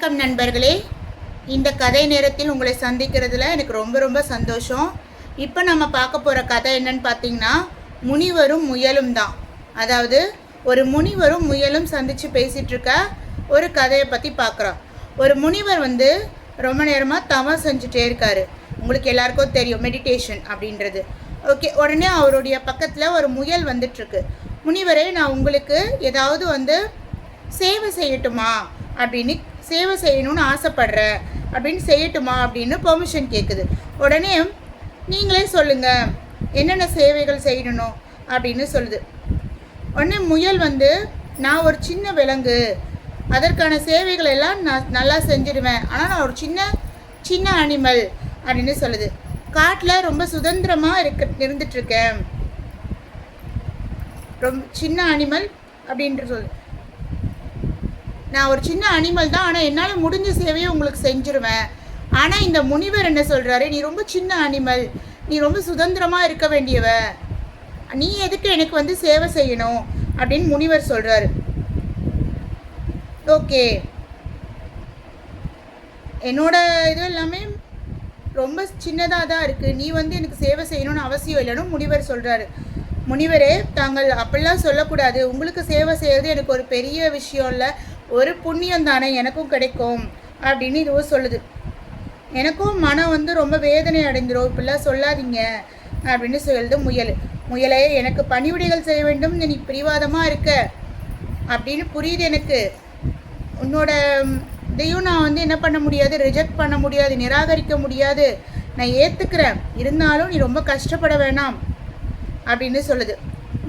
வணக்கம் நண்பர்களே. இந்த கதை நேரத்தில் உங்களை சந்திக்கிறதுல எனக்கு ரொம்ப ரொம்ப சந்தோஷம். இப்போ நம்ம பார்க்க போகிற கதை என்னன்னு பார்த்தீங்கன்னா, முனிவரும் முயலும் தான். அதாவது ஒரு முனிவரும் முயலும் சந்தித்து பேசிகிட்டு இருக்க ஒரு கதையை பற்றி பார்க்குறோம். ஒரு முனிவர் ரொம்ப நேரமாக தவம் செஞ்சுட்டே இருக்காரு. உங்களுக்கு எல்லாருக்கும் தெரியும் மெடிடேஷன் அப்படின்றது. ஓகே, உடனே அவருடைய பக்கத்தில் ஒரு முயல் வந்துட்டுருக்கு. முனிவரே, நான் உங்களுக்கு ஏதாவது சேவை செய்யட்டுமா அப்படின்னு, சேவை செய்யணும்னு ஆசைப்படுறேன் அப்படின்னு, செய்யட்டுமா அப்படின்னு பெர்மிஷன் கேட்குது. உடனே நீங்களே சொல்லுங்கள் என்னென்ன சேவைகள் செய்யணும் அப்படின்னு சொல்லுது. உடனே முயல் நான் ஒரு சின்ன விலங்கு, அதற்கான சேவைகள் எல்லாம் நான் நல்லா செஞ்சிடுவேன், ஆனால் நான் ஒரு சின்ன அனிமல் அப்படின்னு சொல்லுது. காட்டில் ரொம்ப சுதந்திரமாக இருந்துட்டுருக்கேன், ரொம்ப சின்ன அனிமல் அப்படின்ட்டு சொல்லுது. நான் ஒரு சின்ன அனிமல் தான், ஆனால் என்னால் முடிஞ்ச சேவையை உங்களுக்கு செஞ்சுருவேன். ஆனால் இந்த முனிவர் என்ன சொல்கிறாரு, நீ ரொம்ப சின்ன அனிமல், நீ ரொம்ப சுதந்திரமாக இருக்க வேண்டியவ, நீ எதுக்கு எனக்கு சேவை செய்யணும் அப்படின்னு முனிவர் சொல்கிறாரு. ஓகே, என்னோட இது எல்லாமே ரொம்ப சின்னதாக தான் இருக்குது, நீ எனக்கு சேவை செய்யணும்னு அவசியம் இல்லைன்னு முனிவர் சொல்கிறாரு. முனிவரே, தாங்கள் அப்படிலாம் சொல்லக்கூடாது, உங்களுக்கு சேவை செய்வது எனக்கு ஒரு பெரிய விஷயம் இல்லை, ஒரு புண்ணியம் தானே, எனக்கும் கிடைக்கும் அப்படின்னு இதுவும் சொல்லுது. எனக்கும் மனம் ரொம்ப வேதனை அடைந்துடும், இப்படிலாம் சொல்லாதீங்க அப்படின்னு சொல்லுது முயல். முயலே, எனக்கு பணிவிடைகள் செய்ய வேண்டும், நீ பிடிவாதமாக இருக்க அப்படின்னு புரியுது எனக்கு. உன்னோட இதையும் நான் என்ன பண்ண முடியாது, ரிஜெக்ட் பண்ண முடியாது, நிராகரிக்க முடியாது, நான் ஏற்றுக்கிறேன், இருந்தாலும் நீ ரொம்ப கஷ்டப்பட வேணாம் அப்படின்னு சொல்லுது.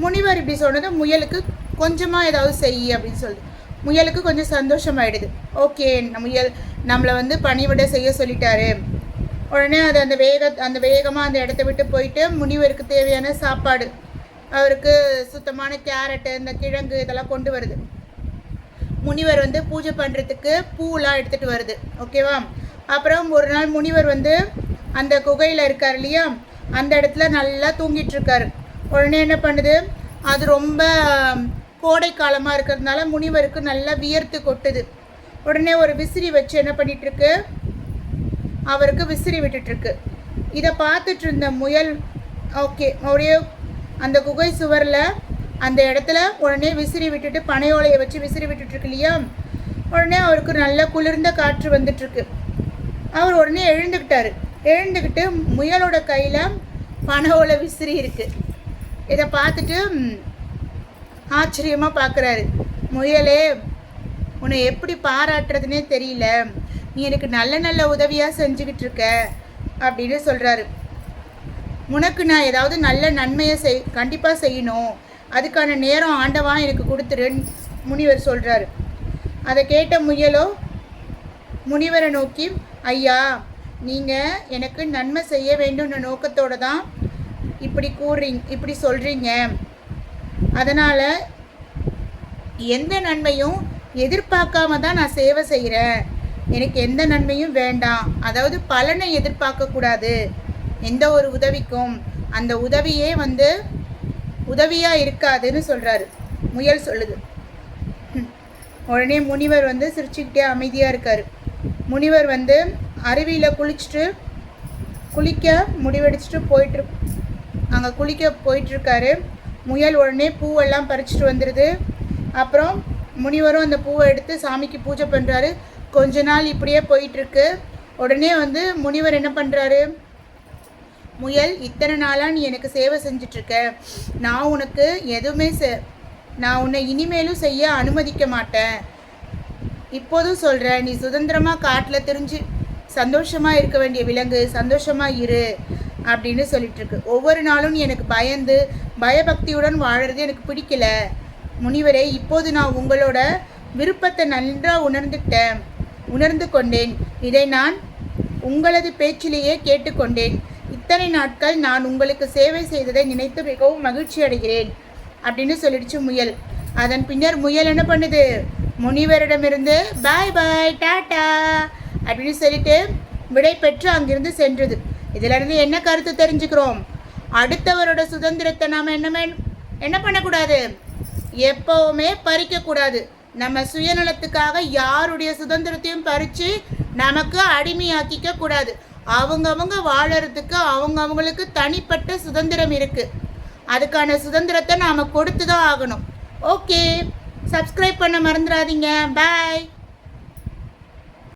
முனிவர் இப்படி சொன்னது முயலுக்கு கொஞ்சமாக ஏதாவது செய் அப்படின்னு சொல்லுது. முயலுக்கு கொஞ்சம் சந்தோஷமாயிடுது. ஓகே, முயல் நம்மளை பணிவிட செய்ய சொல்லிட்டாரு. உடனே அது அந்த வேகமாக அந்த இடத்த விட்டு போயிட்டு முனிவருக்கு தேவையான சாப்பாடு, அவருக்கு சுத்தமான கேரட்டு, இந்த கிழங்கு இதெல்லாம் கொண்டு வருது. முனிவர் பூஜை பண்ணுறதுக்கு பூவெலாம் எடுத்துகிட்டு வருது. ஓகேவா? அப்புறம் ஒரு நாள் முனிவர் அந்த குகையில் இருக்கார் இல்லையா, அந்த இடத்துல நல்லா தூங்கிட்டு இருக்காரு. உடனே என்ன பண்ணுது, அது ரொம்ப கோடை காலமாக இருக்கிறதுனால முனிவருக்கு நல்லா வியர்த்து கொட்டுது. உடனே ஒரு விசிறி வச்சு என்ன பண்ணிகிட்ருக்கு, அவருக்கு விசிறி விட்டுட்டுருக்கு. இதை பார்த்துட்டு இருந்த முயல் ஓகே ஒரே அந்த குகை சுவரில் அந்த இடத்துல உடனே விசிறி விட்டுட்டு, பனையோலையை வச்சு விசிறி விட்டுட்டுருக்கு இல்லையா, உடனே அவருக்கு நல்ல குளிர்ந்த காற்று வந்துட்டுருக்கு. அவர் உடனே எழுந்துக்கிட்டு முயலோட கையில் பனையோலை விசிறி இருக்குது. இதை பார்த்துட்டு ஆச்சரியமாக பார்க்குறாரு. முயலே, உன்னை எப்படி பாராட்டுறதுனே தெரியல, நீ எனக்கு நல்ல உதவியாக செஞ்சுக்கிட்டு இருக்க அப்படின்னு சொல்கிறாரு. உனக்கு நான் ஏதாவது நல்ல நன்மையை கண்டிப்பாக செய்யணும், அதுக்கான நேரம் ஆண்டவான் எனக்கு கொடுத்துருன்னு முனிவர் சொல்கிறாரு. அதை கேட்ட முயலோ முனிவரை நோக்கி, ஐயா, நீங்கள் எனக்கு நன்மை செய்ய வேண்டும்ன்ற நோக்கத்தோடு தான் இப்படி சொல்கிறீங்க, அதனால் எந்த நன்மையும் எதிர்பார்க்காம தான் நான் சேவை செய்கிறேன், எனக்கு எந்த நன்மையும் வேண்டாம், அதாவது பலனை எதிர்பார்க்கக்கூடாது எந்த ஒரு உதவிக்கும், அந்த உதவியே உதவியாக இருக்காதுன்னு சொல்கிறாரு. முயல் சொல்லுது. உடனே முனிவர் சிரிச்சுக்கிட்டே அமைதியாக இருக்கார். முனிவர் அருவியில் குளிக்க முடிவெடிச்சிட்டு அங்கே குளிக்க போயிட்டுருக்காரு. முயல் உடனே பூவெல்லாம் பறிச்சுட்டு வந்துடுது. அப்புறம் முனிவரும் அந்த பூவை எடுத்து சாமிக்கு பூஜை பண்ணுறாரு. கொஞ்ச நாள் இப்படியே போயிட்டுருக்கு. உடனே முனிவர் என்ன பண்ணுறாரு, முயல், இத்தனை நாளாக நீ எனக்கு சேவை செஞ்சிட்ருக்க, நான் உனக்கு எதுவுமே நான் உன்னை இனிமேலும் செய்ய அனுமதிக்க மாட்டேன், இப்போதும் சொல்கிறேன், நீ சுதந்திரமாக காட்டில் திரிஞ்சு சந்தோஷமாக இருக்க வேண்டிய விலங்கு, சந்தோஷமாக இரு அப்படின்னு சொல்லிட்டுருக்கு. ஒவ்வொரு நாளும் நீ எனக்கு பயபக்தியுடன் வாழறது எனக்கு பிடிக்கல முனிவரே, இப்போது நான் உங்களோட விருப்பத்தை நன்றாக உணர்ந்து கொண்டேன், இதை நான் உங்களது பேச்சிலேயே கேட்டுக்கொண்டேன், இத்தனை நாட்கள் நான் உங்களுக்கு சேவை செய்ததை நினைத்து மிகவும் மகிழ்ச்சி அடைகிறேன் அப்படின்னு சொல்லிடுச்சு முயல். அதன் பின்னர் முயல் என்ன பண்ணுது, முனிவரிடமிருந்து பாய் பாய் டாட்டா அப்படின்னு சொல்லிட்டு விடை பெற்று அங்கிருந்து சென்றது. இதிலிருந்து என்ன கருத்து தெரிஞ்சுக்கிறோம், அடுத்தவரோட சுதந்திரத்தை நாம் என்ன பண்ணக்கூடாது, எப்போவுமே பறிக்கக்கூடாது. நம்ம சுயநலத்துக்காக யாருடைய சுதந்திரத்தையும் பறித்து நமக்கு அடிமையாக்கிக்க கூடாது. அவங்கவுங்க வாழறதுக்கு அவங்களுக்கு தனிப்பட்ட சுதந்திரம் இருக்குது. அதுக்கான சுதந்திரத்தை நாம் கொடுத்து தான் ஆகணும். ஓகே, சப்ஸ்கிரைப் பண்ண மறந்துடாதீங்க. பாய்.